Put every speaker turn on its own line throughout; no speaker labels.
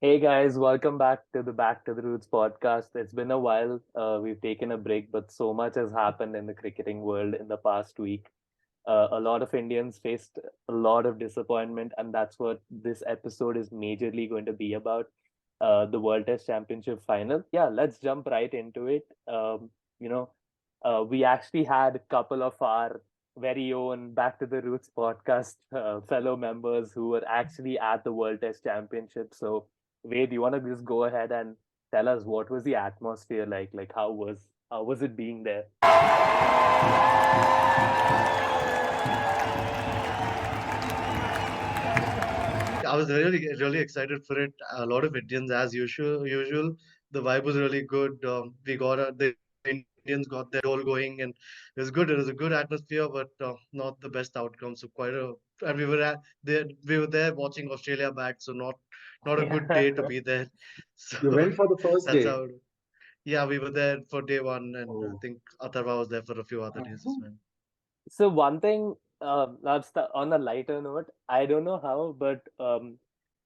Hey guys, welcome back to the Roots podcast. It's been a while. We've taken a break, but so much has happened in the cricketing world in the past week. A lot of Indians faced a lot of disappointment, and that's what this episode is majorly going to be about. The World Test Championship final. Yeah, let's jump right into it. You know, we actually had a couple of our very own Back to the Roots podcast fellow members who were actually at the World Test Championship. So, Wade, you want to just go ahead and tell us what was the atmosphere like? Like, how was it being there?
I was really excited for it. A lot of Indians, as usual. The vibe was really good. The Indians got their goal going, and it was good. It was a good atmosphere, but not the best outcome. So and we were there watching Australia bat, so not a good day to be there.
You
So
went for the first
that's
day.
how. Yeah, we were there for day one, and I
Oh.
think Atharva was there for a few other days as well.
So one thing, on a lighter note, I don't know how, but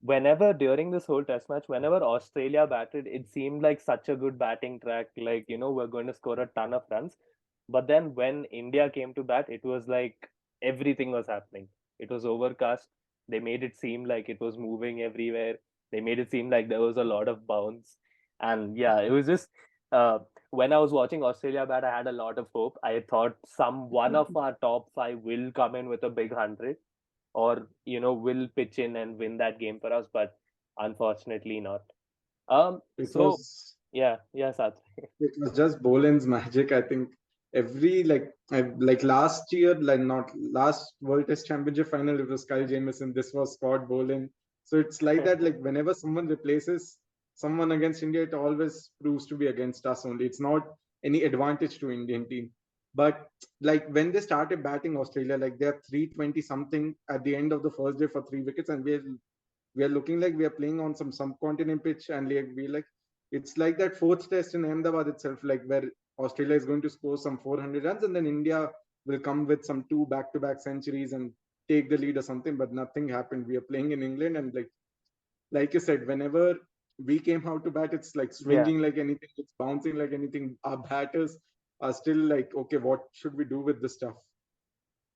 whenever during this whole test match, whenever Australia batted, it seemed like such a good batting track. Like, we're going to score a ton of runs. But then when India came to bat, it was like everything was happening. It was overcast. They made it seem like it was moving everywhere. They made it seem like there was a lot of bounce. And yeah, it was just uh, when I was watching Australia bat, I had a lot of hope. I thought some one of our top five will come in with a big 100, or will pitch in and win that game for us, but unfortunately not.
It
So
was
yeah, Sat.
it was just Boland's magic. I think every like last year, like not last World Test Championship final, it was Kyle Jamieson. This was Scott Boland. So it's like that. Like whenever someone replaces someone against India, it always proves to be against us only. It's not any advantage to Indian team. But like when they started batting Australia, like they're 320 something at the end of the first day for 3 wickets, and we are looking like we are playing on some subcontinent pitch, and like we like it's like that fourth test in Ahmedabad itself, like where Australia is going to score some 400 runs, and then India will come with some two back-to-back centuries and take the lead or something. But nothing happened. We are playing in England, and like you said, whenever we came out to bat, it's like
Yeah.
swinging like anything, it's bouncing like anything. Our batters are still like, okay, what should we do with this stuff?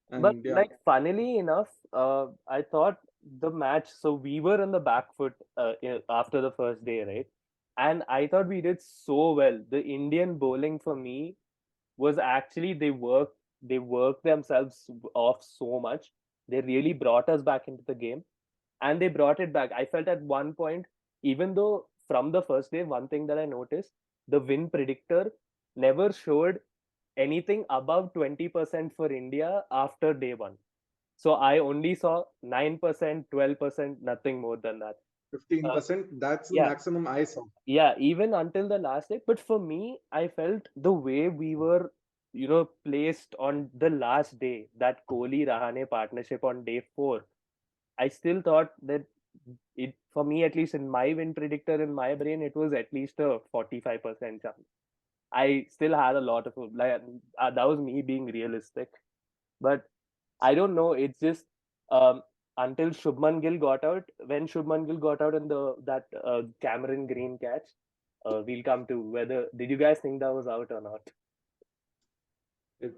But
And yeah,
like funnily enough, I thought the match. So we were on the back foot after the first day, right? And I thought we did so well. The Indian bowling for me was actually they worked themselves off so much. They really brought us back into the game, and they brought it back. I felt at one point, even though from the first day, one thing that I noticed, the win predictor never showed anything above 20% for India after day one. So I only saw 9%, 12%, nothing more than that. Uh,
15%, that's the
yeah,
maximum I saw.
yeah, even until the last day. But for me, I felt the way we were, placed on the last day, that Kohli Rahane partnership on day four, I still thought that it, for me, at least in my win predictor in my brain, it was at least a 45% chance. I still had a lot of like that was me being realistic, but I don't know. It's just um, until Shubman Gill got out. When Shubman Gill got out in the that Cameron Green catch, we'll come to whether did you guys think that was out or not?
It,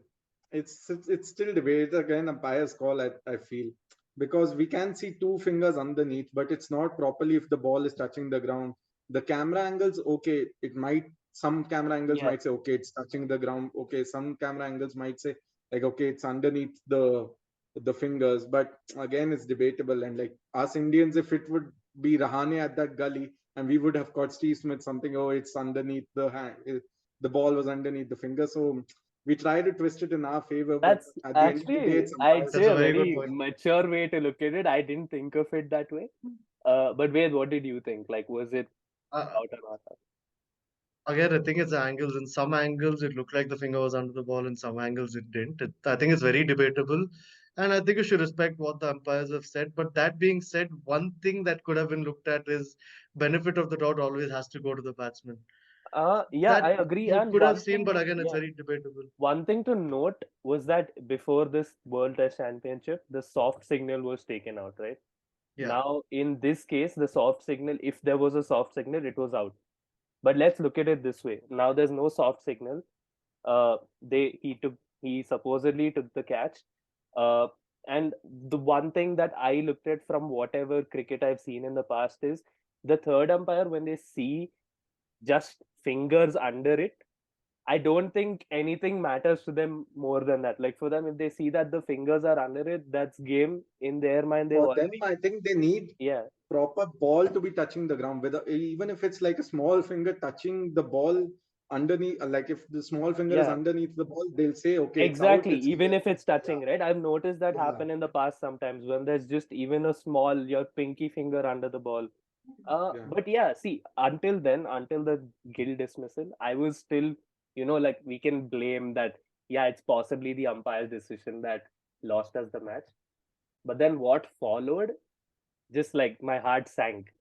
it's still debated again a bias call. I feel because we can see two fingers underneath, but it's not properly if the ball is touching the ground. The camera angles, okay, it might some camera angles
Yeah,
might say okay, it's touching the ground. Okay, some camera angles might say like okay, it's underneath the fingers. But again, it's debatable. And like us Indians, if it would be Rahane at that gully, and we would have caught Steve Smith something, oh, it's underneath the hand. The ball was underneath the finger, so we try to twist it in our favor, but
that's
at the end of the day,
actually
it's
I'd
umpire's
say
That's a
a
call.
very good
very
point.
mature way to look at it. I didn't think of it that way. But Ved, what did you think? Like, was it
Uh,
out or not?
Again, I think it's the angles. In some angles, it looked like the finger was under the ball. In some angles, it didn't. I think it's very debatable. And I think you should respect what the umpires have said. But that being said, one thing that could have been looked at is benefit of the doubt always has to go to the batsman.
Yeah, I
That
agree.
you
And
could have
one
seen,
thing,
but again, it's
yeah,
very debatable.
one thing to note was that before this World Test Championship, the soft signal was taken out, right?
Yeah.
Now, in this case, the soft signal, if there was a soft signal, it was out. But let's look at it this way. Now there's no soft signal. He supposedly took the catch. Uh, and the one thing that I looked at from whatever cricket I've seen in the past is the third umpire, when they see just fingers under it, I don't think anything matters to them more than that. Like for them, if they see that the fingers are under it, that's game. In their mind, they've
For them,
already,
I think they need
yeah,
proper ball to be touching the ground. Whether even if it's like a small finger touching the ball underneath, like if the small finger is
yeah,
underneath the ball, they'll say, okay, it's out,
exactly.
it's clear.
Even if it's
Yeah,
touching, right? I've noticed that
yeah,
happen in the past sometimes when there's just even a small, your pinky finger under the ball.
yeah.
But yeah, see, until then, until the Gill dismissal, I was still, like we can blame that, yeah, it's possibly the umpire's decision that lost us the match. But then what followed, just like my heart sank.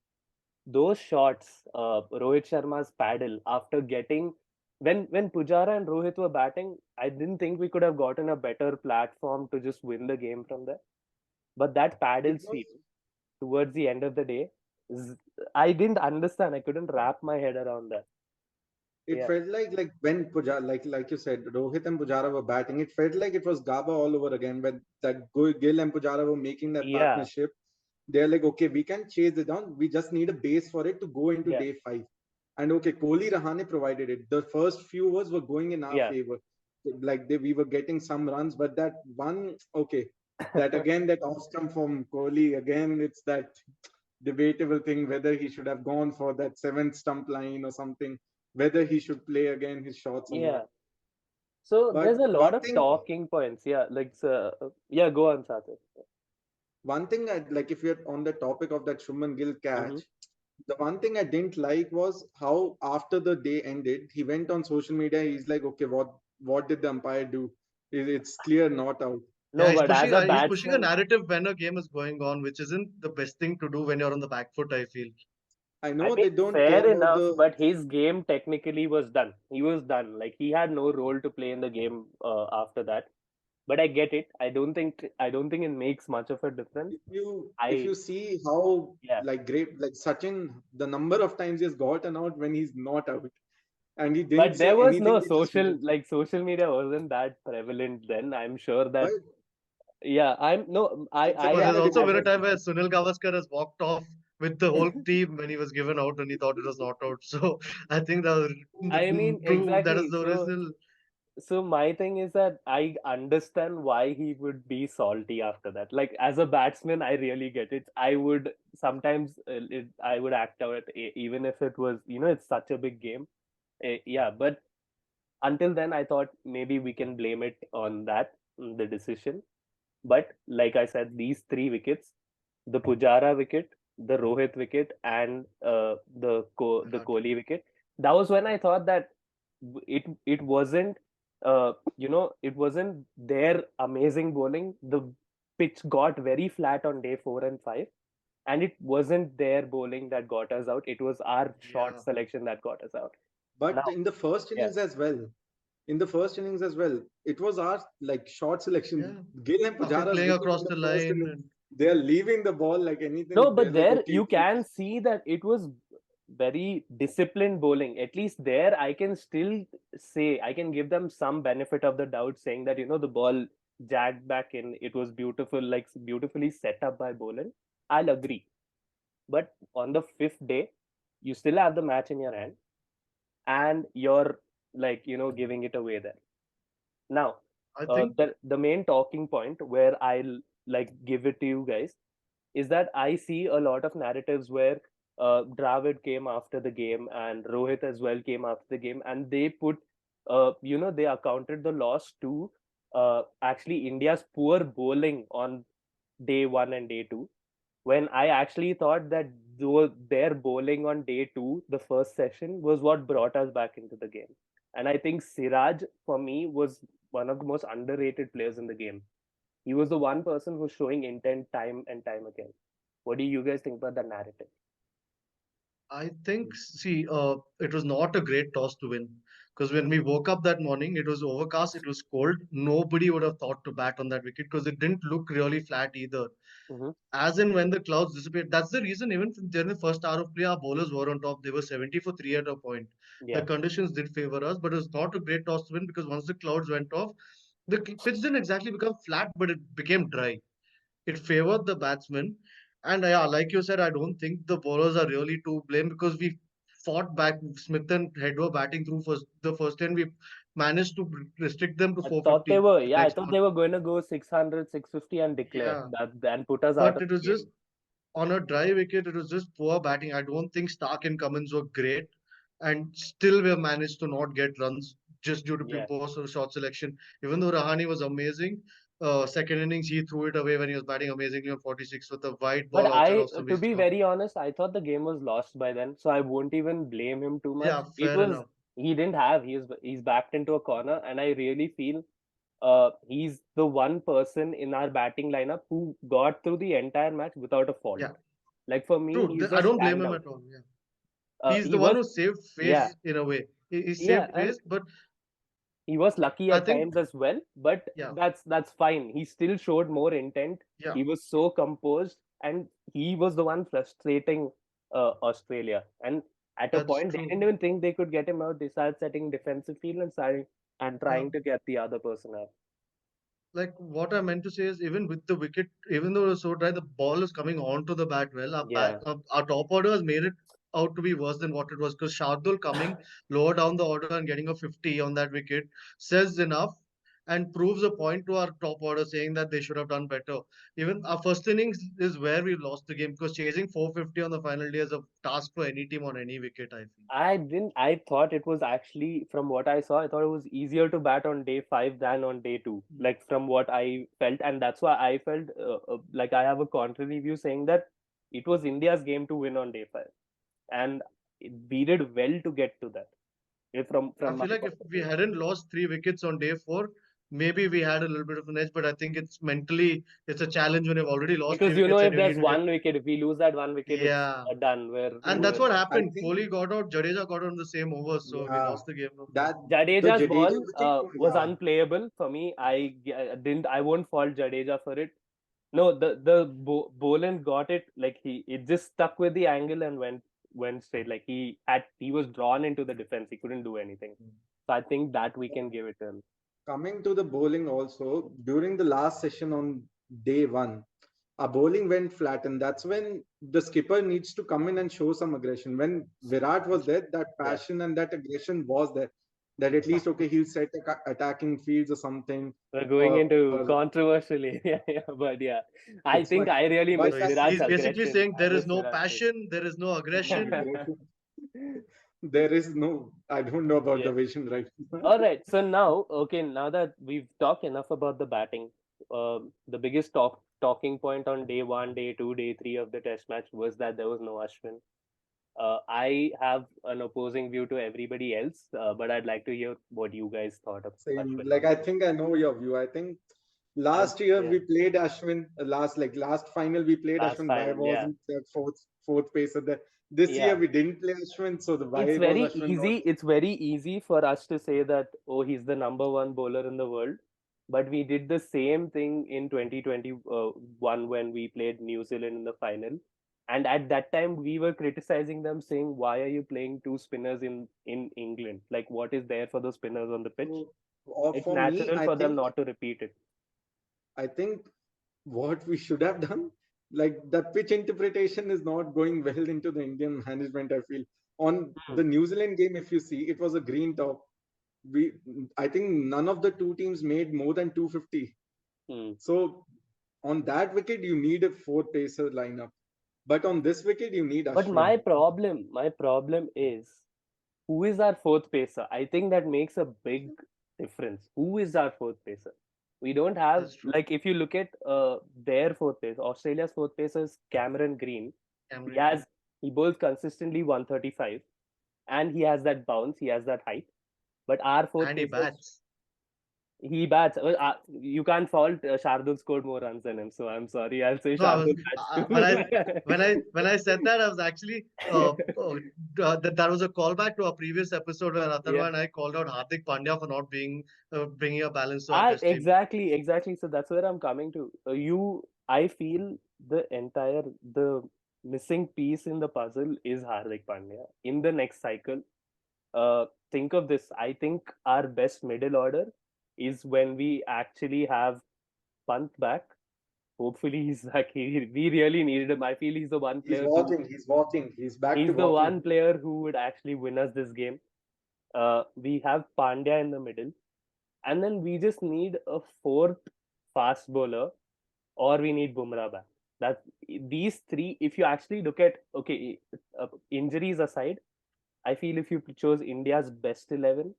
Those shots, Rohit Sharma's paddle after getting when Pujara and Rohit were batting, I didn't think we could have gotten a better platform to just win the game from there. But that
It
paddle
was
sweep towards the end of the day, I didn't understand. I couldn't wrap my head around that.
it
Yeah,
felt like when Pujara, like you said, Rohit and Pujara were batting. It felt like it was Gaba all over again. When that Gill and Pujara were making that
yeah,
partnership, they're like, okay, we can chase it down. We just need a base for it to go into
yeah,
day 5. And okay, Kohli Rahane provided it. The first few overs were going in our
yeah.
favor. Like we were getting some runs, but that one, okay, that again, that off stump from Kohli, again, it's that debatable thing whether he should have gone for that seventh stump line or something, whether he should play again his shots or not.
Yeah. So
But
there's a lot of talking points. Yeah, like yeah, go on, Sathir.
one thing I like, if you're on the topic of that Shuman Gill
Mm-hmm.
catch, the one thing I didn't like was how after the day ended, he went on social media. He's like, okay, what did the umpire do? It's clear not out.
Yeah,
No, but as a
he's pushing a
batsman,
narrative when a game is going on, which isn't the best thing to do when you're on the back foot, I feel.
I
I
know
mean,
they don't care
fair
about
enough,
the.
but his game technically was done. He was done. Like he had no role to play in the game after that. But I get it. I don't think it makes much of a difference.
If you
I
see how
Yeah.
like great like Sachin, the number of times he's gotten out when he's not out, and he didn't
But there
say
was
anything.
no
He just
social
moved.
like social media wasn't that prevalent then. I'm sure
But
that yeah, I'm no
it's
I
But
again
there's
a
also
as
been a
a
debatable
time where
thing.
Sunil Gavaskar has walked off with the whole team when he was given out and he thought it was not out. So I think that
I mean
prove that is
exactly.
the original.
So my thing is that I understand why he would be salty after that. Like as a batsman, I really get it. I would sometimes I would act out even if it was it's such a big game. Yeah, but until then, I thought maybe we can blame it on that the decision. But like I said, these three wickets, the Pujara wicket, the Rohit wicket, and the
Hardik.
Kohli wicket, that was when I thought that it wasn't it wasn't their amazing bowling. The pitch got very flat on day 4 and 5, and it wasn't their bowling that got us out. It was our short
Yeah,
selection that got us out.
But
Now,
in the first
yeah.
innings as well, it was our like short
yeah.
selection. Gill and
After
Pujara's
playing
wicket
across
in the
the
first
line
innings,
and
they're leaving the ball like
No,
anything. They're
but
like,
there
okay,
you can see that it was very disciplined bowling. At least there, I can still say I can give them some benefit of the doubt, saying that the ball jagged back in. It was beautiful, like beautifully set up by bowling. I'll agree. But on the fifth day, you still have the match in your hand, and you're like giving it away there. Now,
I think
the main talking point where I'll like give it to you guys is that I see a lot of narratives where Dravid came after the game and Rohit as well came after the game, and they put, they accounted the loss to actually India's poor bowling on day 1 and day 2. When I actually thought that their bowling on day 2, the first session, was what brought us back into the game. And I think Siraj, for me, was one of the most underrated players in the game. He was the one person who's showing intent time and time again. What do you guys think about the narrative?
I think, see, it was not a great toss to win. Because when we woke up that morning, it was overcast, it was cold. Nobody would have thought to bat on that wicket because it didn't look really flat either.
Hmm.
As in when the clouds disappeared, that's the reason even during the first hour of play, our bowlers were on top. They were 70 for 3 at a point. The
Yeah.
conditions did favor us, but it was not a great toss to win because once the clouds went off, the pitch didn't exactly become flat, but it became dry. It favored the batsmen. And yeah, like you said, I don't think the bowlers are really to blame because we fought back. Smith and Head were batting through first the first end. We managed to restrict them to
I thought they
450
were,
the
yeah, I
next
thought
one.
they were going to go 600, 650 and declare
Yeah,
that and put us out
but
of
it
the
was just
game.
on a dry wicket. It was just poor batting. I don't think Stark and Cummins were great, and still we have managed to not get runs just due to
Yeah.
poor shot selection. Even though Rahane was amazing, second innings he threw it away when he was batting amazingly on 46 with a wide
But
ball outside off
to
somebody's
be
thumb.
very honest, I thought the game was lost by then, so I won't even blame him too much.
Yeah,
It
fair
was
enough.
he didn't have he's backed into a corner, and I really feel he's the one person in our batting lineup who got through the entire match without a fault.
Yeah,
Like for me,
true.
he's a
I don't blame him
standout.
at all. Yeah, he's
He
the one
was
who saved
yeah
face in a way. He
yeah,
saved
and
face, but
he was lucky
I
at
think
times as well, but
yeah,
that's fine. He still showed more intent.
yeah,
He was so composed, and he was the one frustrating Australia. And at a
that's
point, they
true.
didn't even think they could get him out. They started setting defensive field and starting and
Yeah,
trying to get the other person out.
like what I meant to say is even with the wicket, even though it was so dry, the ball is coming onto the bat well.
Yeah,
Our top order has made it out to be worse than what it was because Shardul coming lower down the order and getting a 50 on that wicket says enough and proves a point to our top order saying that they should have done better. Even our first innings is where we lost the game because chasing 450 on the final day is a task for any team on any wicket, I feel.
I didn't. I thought it was actually, from what I saw, I thought it was easier to bat on day five than on day two. Like from what I felt, and that's why I felt like I have a contrary view saying that it was India's game to win on day five, and we did well to get to that.
I
From my
feel like if
point of
we
view,
hadn't lost 3 wickets on day 4, maybe we had a little bit of an edge. But I think it's mentally it's a challenge when you've already lost three
because you know
wickets and
if
you need
there's
to get
one wicket, if we lose that one wicket, it's
yeah.
done.
And that's
We're
what
I
happened.
think
Kohli got out, Jadeja got out in the same over, so we
yeah,
lost the game from there.
that the
Jadeja's
Jadeja
ball
wicket,
was
yeah.
unplayable for me. Didn't. I won't fault Jadeja for it. No, the Boland got it like it just stuck with the angle and went straight. Like he was drawn into the defense. He couldn't do anything. So I think that we can give it to him.
Coming to the bowling also, during the last session on day one, our bowling went flat, and that's when the skipper needs to come in and show some aggression. When Virat was there, that
Yeah,
passion and that aggression was there. That at least okay, he'll set attacking fields or something,
we're going
or
into controversially. Yeah, yeah, but yeah, I
it's
think
fine.
I really
But
So
miss
that
he's
Virat's
he's basically
aggression.
saying
I
there is
miss
no
Virat's
passion, there is no aggression.
there is no, I don't know about the
Yeah.
vision right now.
All right. So now, okay, now that we've talked enough about the batting, the biggest talking point on day one, day two, day three of the test match was that there was no Ashwin. I have an opposing view to everybody else, but I'd like to hear what you guys thought of
Same.
Ashwin
Like
not
I
playing.
think I know your view. I think last year
Yeah,
we played Ashwin. Last final we played
last
Ashwin. Why
final, yeah,
wasn't the fourth pacer there? This year
yeah.
we didn't play Ashwin. So the
It's
why was
very
Ashwin not?
easy. It's very easy for us to say that, oh, he's the number one bowler in the world. But we did the same thing in 2021 when we played New Zealand in the final. And at that time, we were criticizing them, saying, why are you playing two spinners in England? Like, what is there for the spinners on the pitch?
So, or
It's
for me,
natural for them not to repeat it.
I think what we should have done, like the pitch interpretation is not going well into the Indian management. I feel on
Hmm.
the New Zealand game, if you see, it was a green top. We, I think none of the two teams made more than 250.
Hmm.
So on that wicket, you need a four pacer lineup. But on this wicket, you need
But
Ashwin.
my problem is who is our fourth pacer? I think that makes a big difference. Who is our fourth pacer? We don't have,
That's true.
like, if you look at their fourth pacer, Australia's fourth pacer is Cameron Green. He
Cameron
has
Green.
he bowls consistently 135, and he has that bounce, he has that height. But our fourth
And he
pacer is
bats.
He bats. You can't fault Shardul scored more runs than him, so I'm sorry. I'll say
No, I was
Shardul bats
when I
too.
said that, I was actually that was a callback to our previous episode where Atharva
Yeah.
and I called out Hardik Pandya for not being bringing a balance to our test team.
Exactly. So that's where I'm coming to. I feel the missing piece in the puzzle is Hardik Pandya. In the next cycle, think of this. I think our best middle order is when we actually have Pant back. Hopefully he's back. We really needed him. I feel he's the one
He's
player who
walking. He's walking. He's back to
he's the
walking.
one player who would actually win us this game. We have Pandya in the middle, and then we just need a fourth fast bowler, or we need Bumrah back. That these three, if you actually look at injuries aside, I feel if you chose India's best 11,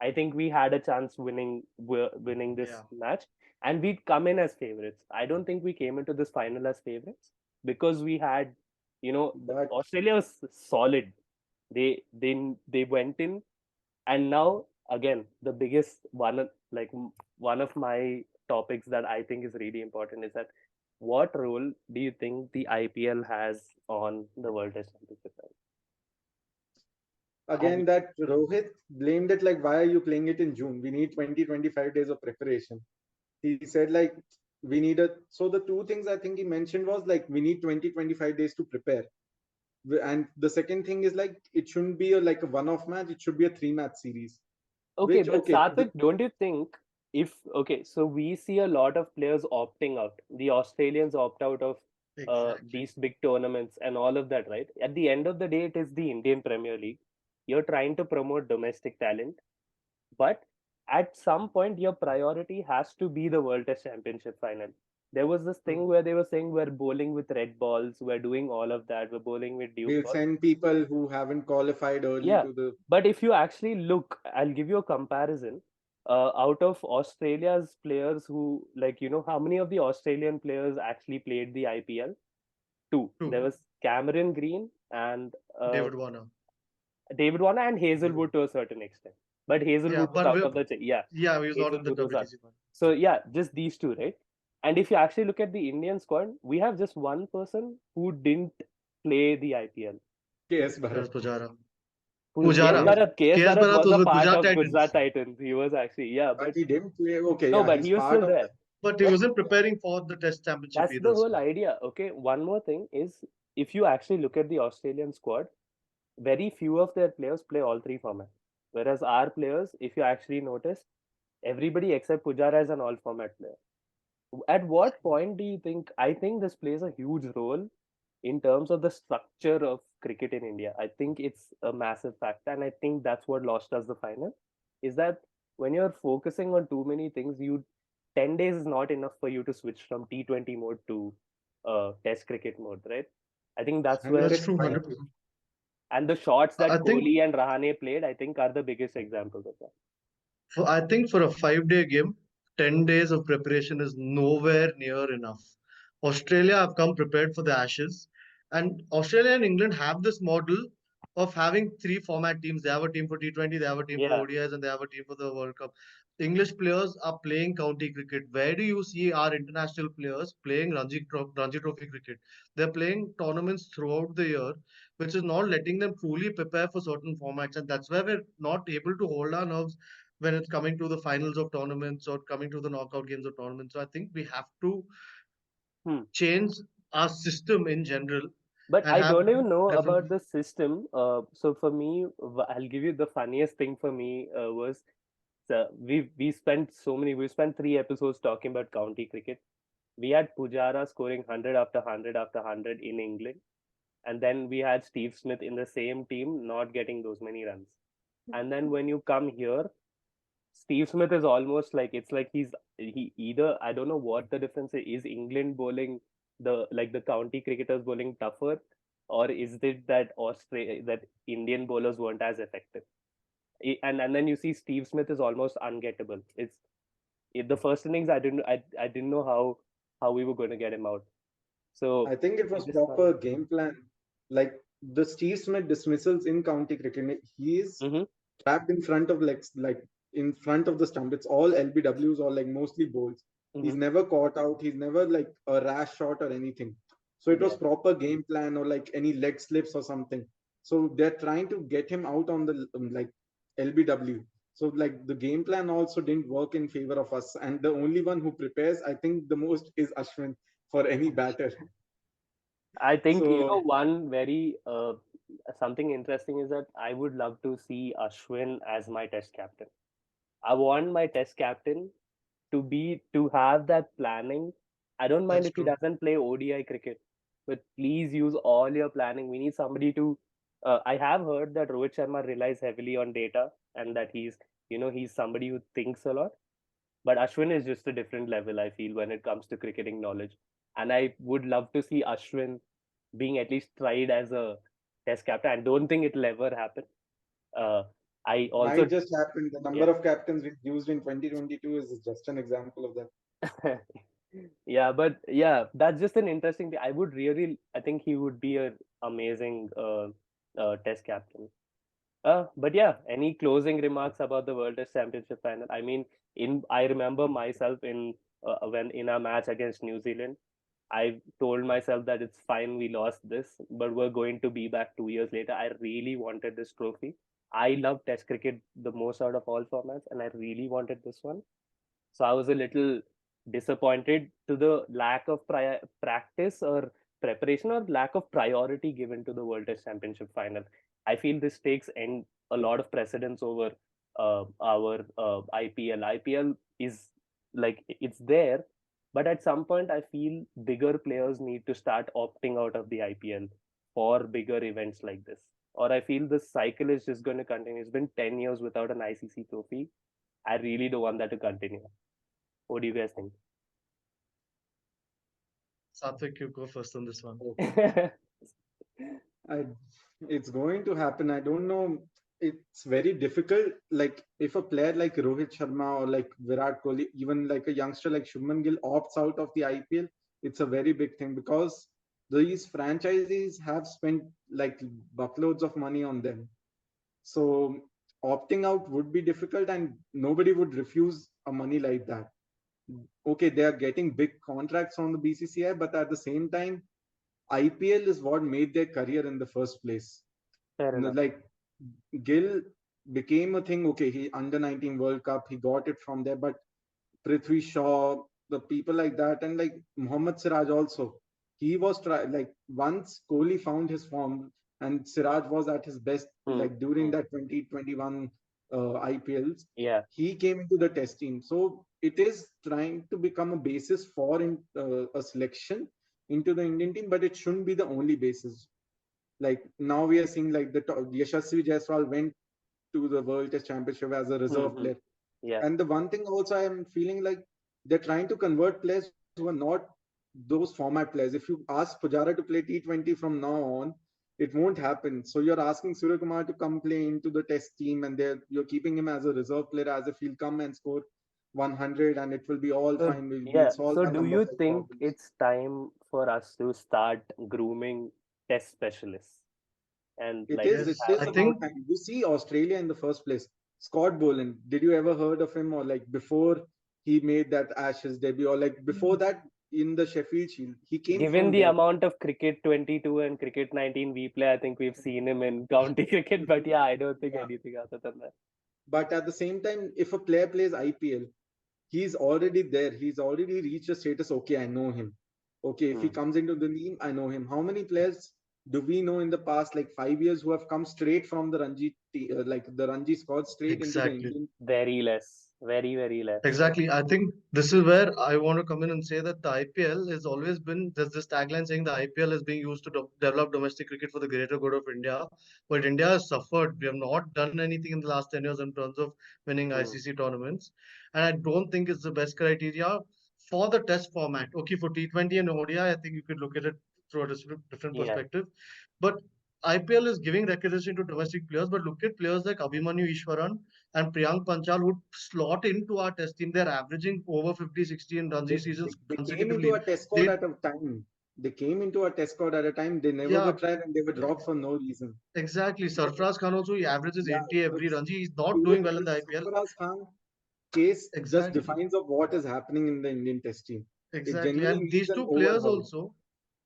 I think we had a chance winning this
Yeah.
match, and we'd come in as favorites. I don't think we came into this final as favorites because we had,
But
Australia was solid. They went in, and now again the biggest one of my topics that I think is really important is that what role do you think the IPL has on the World Test Championship?
again, that Rohit blamed it like, why are you playing it in June? We need 20-25 days of preparation. He said like we need a. So the two things I think he mentioned was like we need 20-25 days to prepare. And the second thing is like it shouldn't be like a one-off match. It should be a three-match series.
Okay,
Which
but
okay,
Satvik, don't you think so we see a lot of players opting out. The Australians opt out of
Exactly.
these big tournaments and all of that, right? At the end of the day, it is the Indian Premier League. You're trying to promote domestic talent, but at some point, your priority has to be the World Test Championship final. There was this thing where they were saying we're bowling with red balls, we're doing all of that, we're bowling with Duke
we'll
balls.
send people who haven't qualified early
Yeah,
to the.
but if you actually look, I'll give you a comparison. Out of Australia's players who, how many of the Australian players actually played the IPL? Two. There
True.
was Cameron Green and
David Warner.
David Warner and Hazelwood to a certain extent. But
Yeah,
Hazelwood was
but
out of the yeah,
yeah, he was not in the
Hazelwood was out.
WTC one.
So yeah, just these two, right? And if you actually look at the Indian squad, we have just one person who didn't play the IPL.
KS
There's
Bharat.
Pujara.
KS
Pujara.
Bharat, KS
KS
Bharat
Bharat
was
was
a
with
part
Gujarat
of
Titans,
Gujarat Titans. He was actually, yeah,
But
but
he didn't play. Okay,
no,
yeah,
but
he's
he was
part
still
of
there.
that.
but he wasn't preparing for the Test Championship
That's the
either.
whole
So
idea. Okay, one more thing is if you actually look at the Australian squad, very few of their players play all three formats. Whereas our players, if you actually notice, everybody except Pujara is an all format player. At what point do you think? I think this plays a huge role in terms of the structure of cricket in India. I think it's a massive factor, and I think that's what lost us the final. Is that when you're focusing on too many things, 10 days is not enough for you to switch from T20 mode to Test cricket mode, right? I think that's where,
that's
100%.
true, 100%.
and the shots
I
that
think
Kohli and Rahane played, I think, are the biggest examples of that.
I think for a 5-day game, 10 days of preparation is nowhere near enough. Australia have come prepared for the Ashes, and Australia and England have this model of having three format teams. They have a team for T20, they have a team for
Yeah.
ODIs, and they have a team for the World Cup. English players are playing county cricket. Where do you see our international players playing Ranji Trophy cricket? They're playing tournaments throughout the year, which is not letting them truly prepare for certain formats. And that's where we're not able to hold our nerves when it's coming to the finals of tournaments or coming to the knockout games of tournaments. So I think we have to
Hmm.
change our system in general
But
and
I
have
don't even know
different.
about the system. So for me, I'll give you the funniest thing for me was we spent 3 episodes talking about county cricket. We had Pujara scoring 100 after 100 after 100 in England, and then we had Steve Smith in the same team not getting those many runs. And then when you come here, Steve Smith is almost like it's like he either I don't know what the difference is. England bowling the county cricketers bowling tougher, or is it that that Indian bowlers weren't as effective? And then you see Steve Smith is almost ungettable. The first innings I didn't know how we were going to get him out. So
I think it
it
was
just
proper game plan. Like the Steve Smith dismissals in county cricket, he is
hmm
trapped in front of like in front of the stump. It's all LBWs or like mostly bowls. He's
Mhm.
never caught out. He's never like a rash shot or anything. So it was
Yeah.
proper game plan or like any leg slips or something. So they're trying to get him out on the like LBW. So like the game plan also didn't work in favor of us. And the only one who prepares, I think, the most is Ashwin for any batter.
I think,
So
one very something interesting is that I would love to see Ashwin as my test captain. I want my test captain to have that planning. I don't mind
That's
if he
true.
doesn't play ODI cricket, but please use all your planning. We need somebody to. I have heard that Rohit Sharma relies heavily on data and that he's somebody who thinks a lot. But Ashwin is just a different level, I feel, when it comes to cricketing knowledge. And I would love to see Ashwin being at least tried as a test captain. I don't think it'll ever happen. Uh, I
might
also,
just happen. The number
yeah.
of captains we've used in 2022 is just an example of that.
Yeah, but yeah, that's just an interesting thing. I think he would be an amazing test captain. But yeah, any closing remarks about the World Test Championship final? I mean, I remember myself when in our match against New Zealand, I told myself that it's fine, we lost this, but we're going to be back 2 years later. I really wanted this trophy. I love Test cricket the most out of all formats, and I really wanted this one. So I was a little disappointed to the lack of practice or preparation or lack of priority given to the World Test Championship final. I feel this takes a lot of precedence over our IPL. IPL is like it's there, but at some point I feel bigger players need to start opting out of the IPL for bigger events like this. Or I feel this cycle is just going to continue. It's been 10 years without an ICC trophy. I really don't want that to continue. What do you guys think?
Satvik, you go first on this one.
Okay. I, it's going to happen. I don't know. It's very difficult. Like if a player like Rohit Sharma or like Virat Kohli, even like a youngster like Shubman Gill opts out of the IPL, it's a very big thing because these franchises have spent like buckloads of money on them. So opting out would be difficult, and nobody would refuse a money like that. Okay, they are getting big contracts from the BCCI, but at the same time, IPL is what made their career in the first place.
Fair enough.
Like Gill became a thing. Okay, he under 19 World Cup, he got it from there. But Prithvi Shaw, the people like that, and like Mohammad Siraj also, he was like once Kohli found his form and Siraj was at his best,
Hmm.
like during that 2021 IPLs,
Yeah.
he came into the test team. So it is trying to become a basis for a selection into the Indian team, but it shouldn't be the only basis. Like now we are seeing like Yashasvi Jaiswal went to the World Test Championship as a reserve
Hmm.
player.
Yeah.
And the one thing also I am feeling like they're trying to convert players who are not those format players. If you ask Pujara to play T20 from now on, it won't happen. So you're asking Surya Kumar to come play into the test team, and you're keeping him as a reserve player as if he'll come and score 100 and it will be all
So
fine. We'll
yeah.
solve
So
our
do
number
you
five
think
problems.
it's time for us to start grooming test specialists and
It
like
is. It
Yes,
have
is
I
about
think
time. You see Australia in the first place. Scott Boland. Did you ever heard of him or like before he made that Ashes debut or like before that in the Sheffield Shield? He came
given
from
the
there.
amount of cricket 22 and cricket 19 we play, I think we've seen him in county cricket. But yeah, I don't think
Yeah.
anything other than that.
But at the same time, if a player plays IPL, he's already there. He's already reached a status. Okay, I know him. Okay, if he
Hmm.
comes into the team, I know him. How many players do we know in the past, like 5 years, who have come straight from the like the Ranji squad, straight into the
exactly.
Indian?
Very less. Very, very less.
Exactly. I think this is where I want to come in and say that the IPL has always been, there's this tagline saying the IPL is being used to develop domestic cricket for the greater good of India. But India has suffered. We have not done anything in the last 10 years in terms of winning
Hmm.
ICC tournaments. And I don't think it's the best criteria for the test format. Okay, for T20 and ODI, I think you could look at it through a different
Yeah.
perspective. But IPL is giving recognition to domestic players, but look at players like Abhimanyu Ishwaran and Priyank Panchal would slot into our test team. They're averaging over 50, 60 in Ranji
They,
seasons
they came into
consecutively.
a test squad
They
at a time. they came into a test squad at a time. They never were
Yeah,
tried and they were dropped for no reason.
exactly. Sarfraz Khan also, he averages
Yeah,
80
so
every
it's
Ranji. He's not
even
doing well in the
this
IPL.
Sarfaraz Khan case just
Exactly.
defines of what is happening in the Indian test team. It
Exactly.
genuinely
And
needs
these
an
two players
overhaul.
also,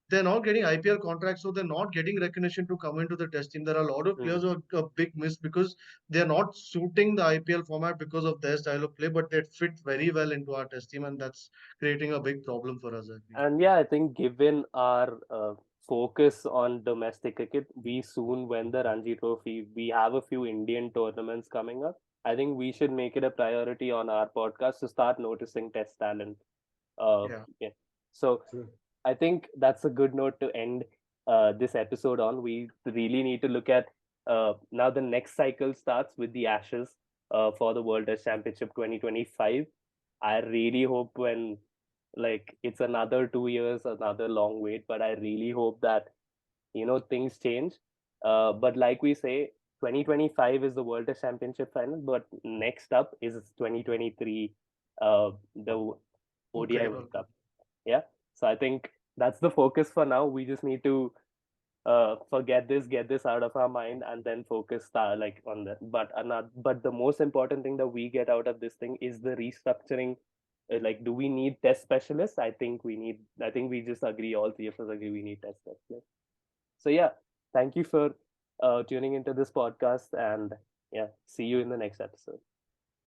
they're not getting IPL contracts, so they're not getting recognition to come into the test team. There are a lot of
Hmm.
players who are a big miss because they're not suiting the IPL format because of their style of play, but they fit very well into our test team, and that's creating a big problem for us, I feel.
And yeah, I think given our focus on domestic cricket, we soon win the Ranji Trophy. We have a few Indian tournaments coming up. I think we should make it a priority on our podcast to start noticing test talent.
Yeah.
Yeah. So
True.
I think that's a good note to end this episode on. We really need to look at now the next cycle starts with the Ashes for the World Test Championship 2025. I really hope when like it's another 2 years, another long wait, but I really hope that things change. But like we say, 2025 is the World Test Championship final, but next up is 2023, the ODI
Okay.
World Cup. Yeah. So I think that's the focus for now. We just need to forget this, get this out of our mind, and then focus like on that. But the most important thing that we get out of this thing is the restructuring. Like, do we need test specialists? I think we need. I think we just agree. All three of us agree we need test specialists. So yeah, thank you for tuning into this podcast, and yeah, see you in the next episode.